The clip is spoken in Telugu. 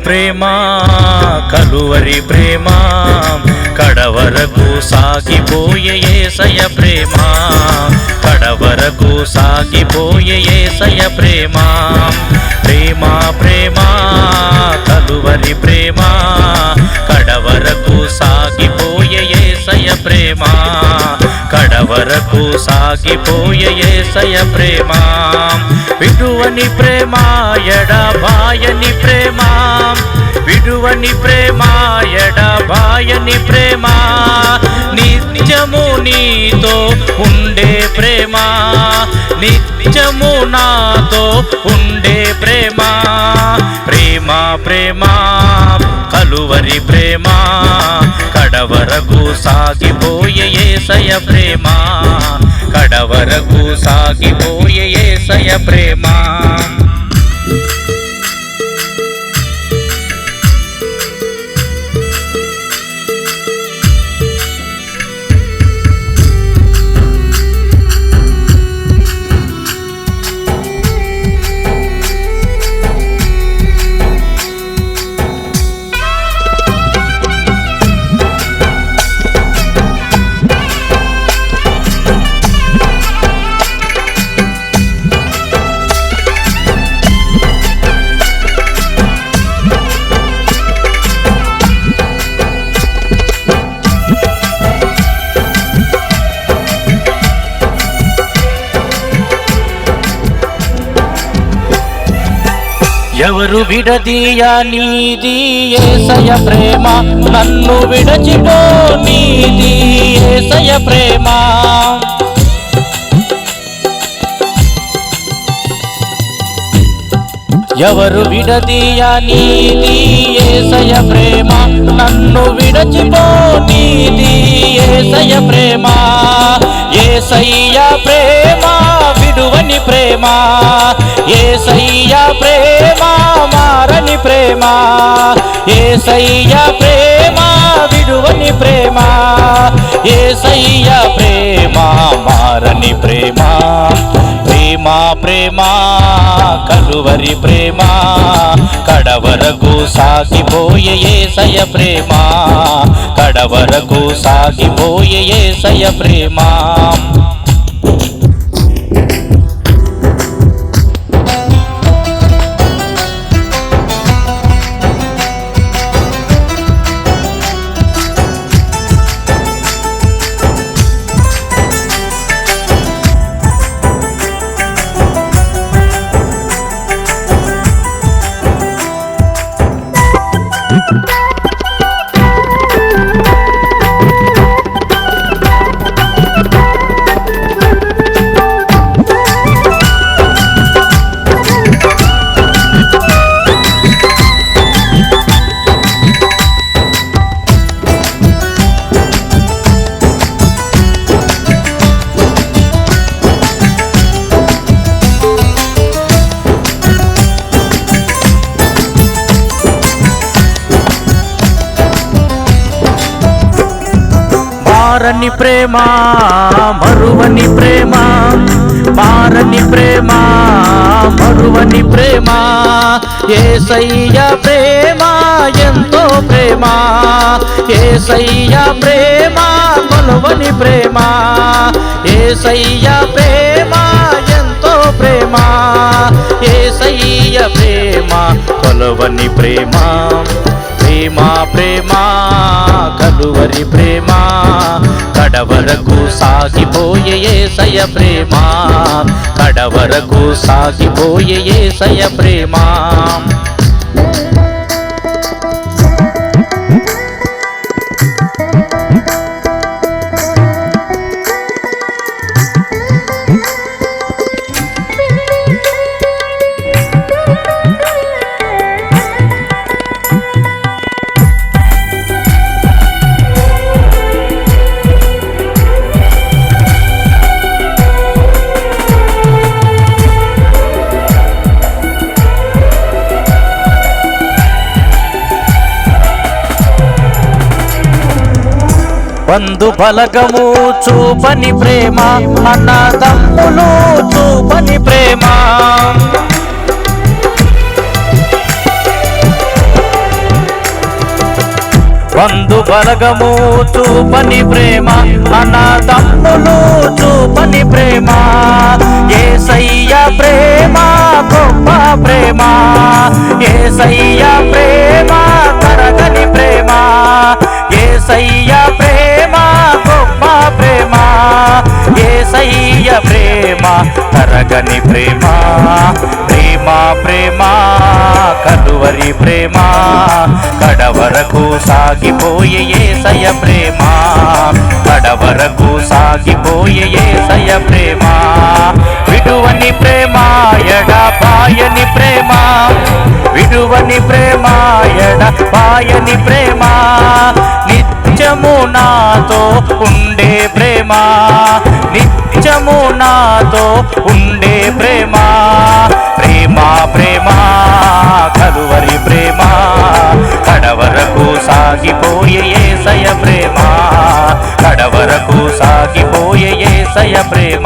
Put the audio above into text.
ప్రేమ కలువరి ప్రేమ కడవరకు సాగిపోయే యేసయ్య ప్రేమ కడవరకు సాగిపోయే యేసయ్య ప్రేమ ప్రేమ ప్రేమ కలువరి ప్రేమ కడవరకు సాగిపోయే యేసయ్య ప్రేమ కడవరకు సాగిపోయే యేసయ్య ప్రేమ విడువని ప్రేమ ఎడబాయని ప్రేమ విడువని ప్రేమ ఎడబాయని ప్రేమ నిత్యము నీతో ఉండే ప్రేమ నిత్యము నాతో ఉండే ప్రేమ ప్రేమ ప్రేమ కలువరి ప్రేమ కడవరకు సాగిపోయే యేసయ్య ప్రేమ కడవరకు సాగిపోయే యేసయ్య ప్రేమ ఎవరు విడదీయా నీది యేసయ్య ప్రేమ నన్ను విడచిపో నీది యేసయ్య ప్రేమ ఎవరు విడదీయా నీది యేసయ్య ప్రేమ నన్ను విడచిపో నీది యేసయ్య ప్రేమ యేసయ్య ప్రేమ విడువని ప్రేమ యేసయ్య ప్రేమ మారని ప్రేమ యేసయ్య ప్రేమ విడువని ప్రేమ యేసయ్య ప్రేమ మారని ప్రేమ ప్రేమ ప్రేమ కలువరి ప్రేమ కడవరకు సాగిపోయే యేసయ్య ప్రేమ కడవరకు సాగిపోయే యేసయ్య ప్రేమ మారని ప్రేమ మరువని ప్రేమ మారని ప్రేమ మరువని ప్రేమ యేసయ్య ప్రేమ ఎంతో ప్రేమ యేసయ్య ప్రేమ కొలవని ప్రేమ యేసయ్య ప్రేమ ఎంతో ప్రేమ యేసయ్య ప్రేమ కొలవని ప్రేమ ప్రేమ ప్రేమ కలువరి ప్రేమ కడవరకు సాగిపోయే యేసయ్య ప్రేమ కడవరకు సాగిపోయే యేసయ్య ప్రేమ బంధు బలగము చూపని ప్రేమ అన్నదమ్ములు చూపని ప్రేమ బలగము చూపని ప్రేమ, అన్నదమ్ములు చూపని ప్రేమ, యేసయ్య ప్రేమ గొప్ప ప్రేమ, యేసయ్య ప్రేమ తరగని ప్రేమ, యేసయ్య ప్రేమ గొప్ప ప్రేమ, యేసయ్య ప్రేమ తరగని ప్రేమ, ప్రేమ ప్రేమ కలువరి ప్రేమ, కడవరకు సాగిపోయే యేసయ్య ప్రేమ, కడవరకు సాగిపోయే యేసయ్య ప్రేమ, విడువని ప్రేమ ఎడబాయని ప్రేమ, విడువని ప్రేమ ఎడబాయని ప్రేమ, నిత్యము నాతో ఉండే ప్రేమ, నిత్యము నాతో ఉండే ప్రేమ, ప్రేమ ప్రేమ కలువరి ప్రేమ, కడవరకు సాగిపోయే యేసయ్య ప్రేమ, కడవరకు సాగిపోయే యేసయ్య ప్రేమ.